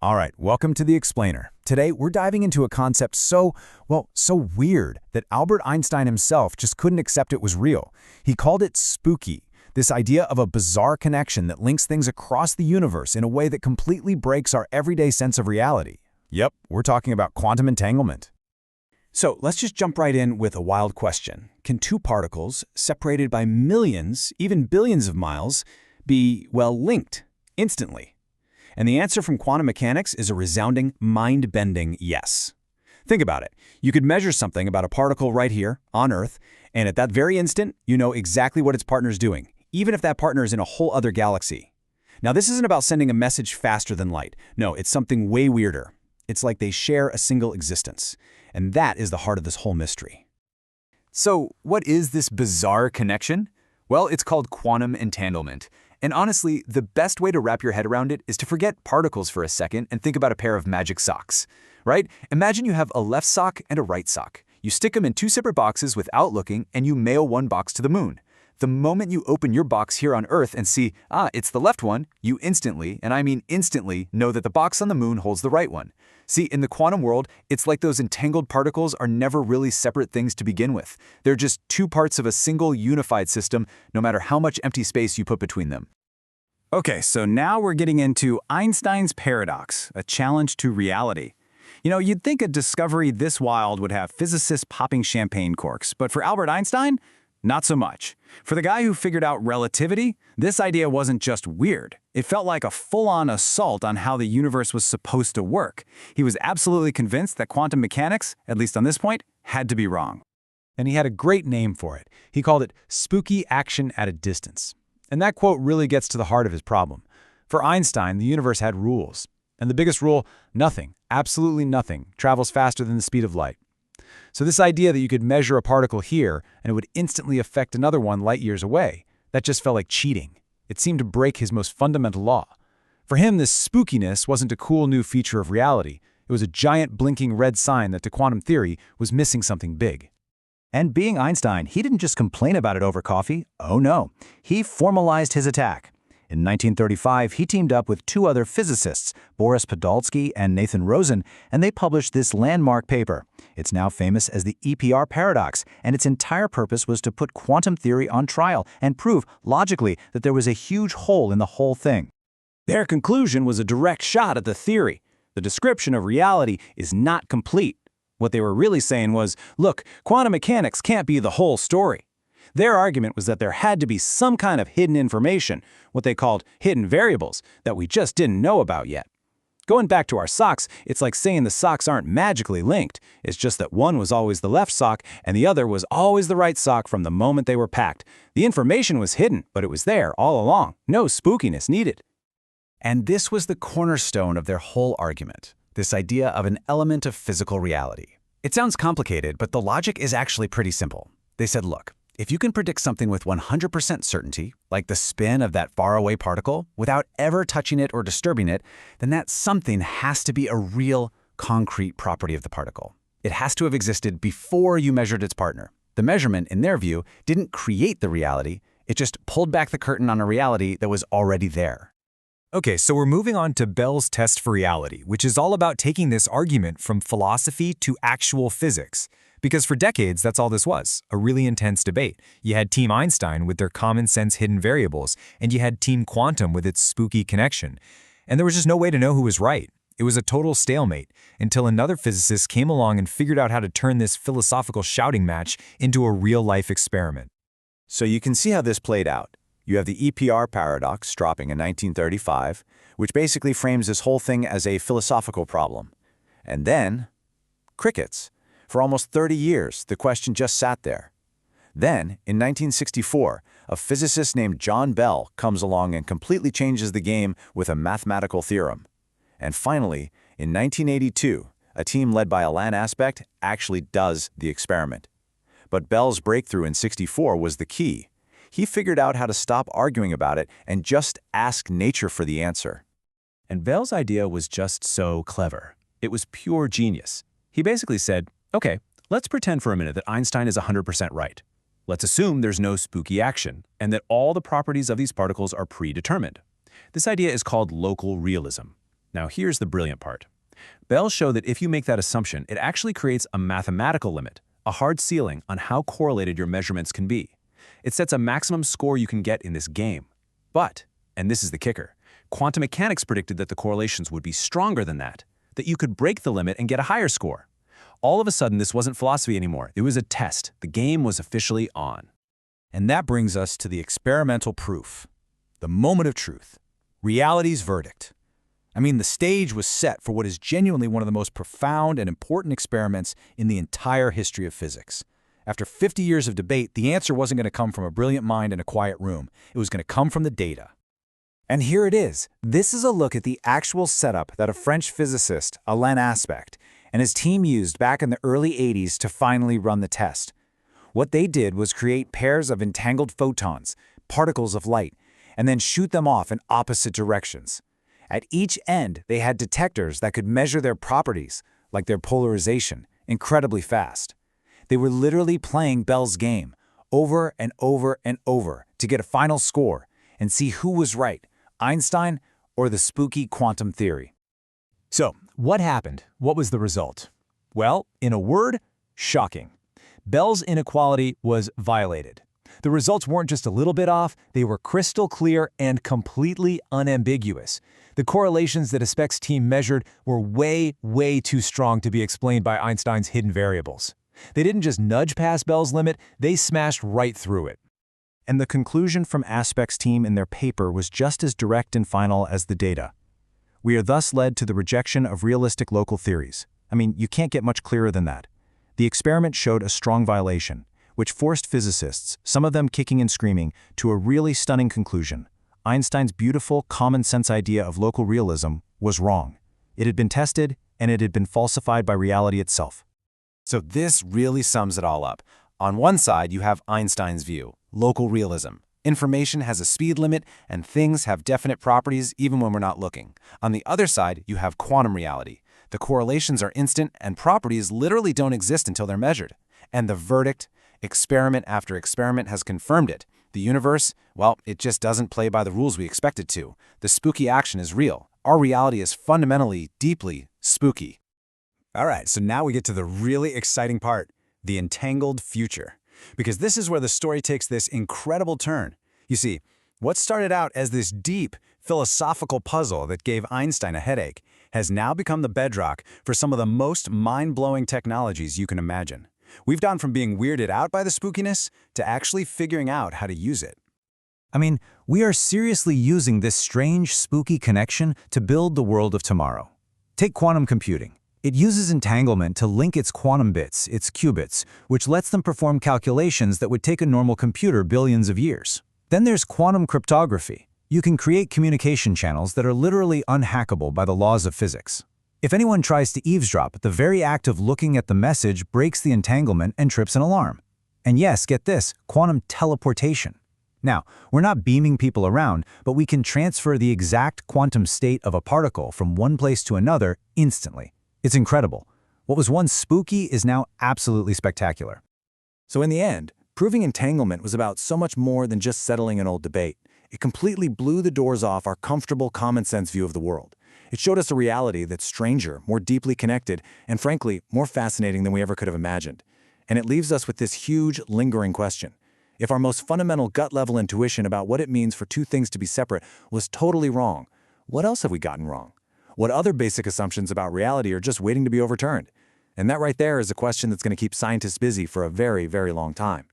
All right, welcome to The Explainer. Today, we're diving into a concept so weird that Albert Einstein himself just couldn't accept it was real. He called it spooky, this idea of a bizarre connection that links things across the universe in a way that completely breaks our everyday sense of reality. Yep, we're talking about quantum entanglement. So let's just jump right in with a wild question. Can two particles, separated by millions, even billions of miles, be, well, linked instantly? And the answer from quantum mechanics is a resounding, mind-bending yes. Think about it. You could measure something about a particle right here, on Earth, and at that very instant, you know exactly what its partner's doing, even if that partner is in a whole other galaxy. Now, this isn't about sending a message faster than light. No, it's something way weirder. It's like they share a single existence. And that is the heart of this whole mystery. So, what is this bizarre connection? Well, it's called quantum entanglement. And honestly, the best way to wrap your head around it is to forget particles for a second and think about a pair of magic socks, right? Imagine you have a left sock and a right sock. You stick them in two separate boxes without looking, and you mail one box to the moon. The moment you open your box here on Earth and see, it's the left one, you instantly, and I mean instantly, know that the box on the moon holds the right one. See, in the quantum world, it's like those entangled particles are never really separate things to begin with. They're just two parts of a single unified system, no matter how much empty space you put between them. Okay, so now we're getting into Einstein's paradox, a challenge to reality. You know, you'd think a discovery this wild would have physicists popping champagne corks, but for Albert Einstein, not so much. For the guy who figured out relativity, this idea wasn't just weird. It felt like a full-on assault on how the universe was supposed to work. He was absolutely convinced that quantum mechanics, at least on this point, had to be wrong. And he had a great name for it. He called it spooky action at a distance. And that quote really gets to the heart of his problem. For Einstein, the universe had rules. And the biggest rule, nothing, absolutely nothing, travels faster than the speed of light. So this idea that you could measure a particle here and it would instantly affect another one light years away, that just felt like cheating. It seemed to break his most fundamental law. For him, this spookiness wasn't a cool new feature of reality. It was a giant blinking red sign that to quantum theory was missing something big. And being Einstein, he didn't just complain about it over coffee. Oh no, he formalized his attack. In 1935, he teamed up with two other physicists, Boris Podolsky and Nathan Rosen, and they published this landmark paper. It's now famous as the EPR paradox, and its entire purpose was to put quantum theory on trial and prove, logically, that there was a huge hole in the whole thing. Their conclusion was a direct shot at the theory. The description of reality is not complete. What they were really saying was, look, quantum mechanics can't be the whole story. Their argument was that there had to be some kind of hidden information, what they called hidden variables, that we just didn't know about yet. Going back to our socks, it's like saying the socks aren't magically linked. It's just that one was always the left sock and the other was always the right sock from the moment they were packed. The information was hidden, but it was there all along. No spookiness needed. And this was the cornerstone of their whole argument, this idea of an element of physical reality. It sounds complicated, but the logic is actually pretty simple. They said, look, if you can predict something with 100% certainty, like the spin of that faraway particle, without ever touching it or disturbing it, then that something has to be a real, concrete property of the particle. It has to have existed before you measured its partner. The measurement, in their view, didn't create the reality, it just pulled back the curtain on a reality that was already there. Okay, so we're moving on to Bell's test for reality, which is all about taking this argument from philosophy to actual physics. Because for decades, that's all this was, a really intense debate. You had Team Einstein with their common sense hidden variables, and you had Team Quantum with its spooky connection. And there was just no way to know who was right. It was a total stalemate, until another physicist came along and figured out how to turn this philosophical shouting match into a real-life experiment. So you can see how this played out. You have the EPR paradox dropping in 1935, which basically frames this whole thing as a philosophical problem. And then, crickets. For almost 30 years, the question just sat there. Then, in 1964, a physicist named John Bell comes along and completely changes the game with a mathematical theorem. And finally, in 1982, a team led by Alan Aspect actually does the experiment. But Bell's breakthrough in '64 was the key. He figured out how to stop arguing about it and just ask nature for the answer. And Bell's idea was just so clever. It was pure genius. He basically said, okay, let's pretend for a minute that Einstein is 100% right. Let's assume there's no spooky action, and that all the properties of these particles are predetermined. This idea is called local realism. Now here's the brilliant part. Bell showed that if you make that assumption, it actually creates a mathematical limit, a hard ceiling on how correlated your measurements can be. It sets a maximum score you can get in this game. But, and this is the kicker, quantum mechanics predicted that the correlations would be stronger than that you could break the limit and get a higher score. All of a sudden, this wasn't philosophy anymore. It was a test. The game was officially on. And that brings us to the experimental proof, the moment of truth, reality's verdict. I mean, the stage was set for what is genuinely one of the most profound and important experiments in the entire history of physics. After 50 years of debate, the answer wasn't going to come from a brilliant mind in a quiet room. It was going to come from the data. And here it is. This is a look at the actual setup that a French physicist, Alain Aspect, and his team used back in the early 80s to finally run the test. What they did was create pairs of entangled photons, particles of light, and then shoot them off in opposite directions. At each end, they had detectors that could measure their properties, like their polarization, incredibly fast. They were literally playing Bell's game, over and over and over, to get a final score and see who was right, Einstein or the spooky quantum theory. So, what happened? What was the result? Well, in a word, shocking. Bell's inequality was violated. The results weren't just a little bit off, they were crystal clear and completely unambiguous. The correlations that Aspect's team measured were way too strong to be explained by Einstein's hidden variables. They didn't just nudge past Bell's limit, they smashed right through it. And the conclusion from Aspect's team in their paper was just as direct and final as the data. We are thus led to the rejection of realistic local theories. I mean, you can't get much clearer than that. The experiment showed a strong violation, which forced physicists, some of them kicking and screaming, to a really stunning conclusion. Einstein's beautiful, common-sense idea of local realism was wrong. It had been tested, and it had been falsified by reality itself. So this really sums it all up. On one side, you have Einstein's view, local realism. Information has a speed limit, and things have definite properties even when we're not looking. On the other side, you have quantum reality. The correlations are instant, and properties literally don't exist until they're measured. And the verdict, experiment after experiment, has confirmed it. The universe, well, it just doesn't play by the rules we expect it to. The spooky action is real. Our reality is fundamentally, deeply spooky. All right, so now we get to the really exciting part, the entangled future. Because this is where the story takes this incredible turn. You see, what started out as this deep, philosophical puzzle that gave Einstein a headache has now become the bedrock for some of the most mind-blowing technologies you can imagine. We've gone from being weirded out by the spookiness to actually figuring out how to use it. I mean, we are seriously using this strange, spooky connection to build the world of tomorrow. Take quantum computing. It uses entanglement to link its quantum bits, its qubits, which lets them perform calculations that would take a normal computer billions of years. Then there's quantum cryptography. You can create communication channels that are literally unhackable by the laws of physics. If anyone tries to eavesdrop, the very act of looking at the message breaks the entanglement and trips an alarm. And yes, get this, quantum teleportation. Now, we're not beaming people around, but we can transfer the exact quantum state of a particle from one place to another instantly. It's incredible. What was once spooky is now absolutely spectacular. So in the end, proving entanglement was about so much more than just settling an old debate. It completely blew the doors off our comfortable, common-sense view of the world. It showed us a reality that's stranger, more deeply connected, and frankly, more fascinating than we ever could have imagined. And it leaves us with this huge, lingering question. If our most fundamental gut-level intuition about what it means for two things to be separate was totally wrong, what else have we gotten wrong? What other basic assumptions about reality are just waiting to be overturned? And that right there is a question that's going to keep scientists busy for a very, very long time.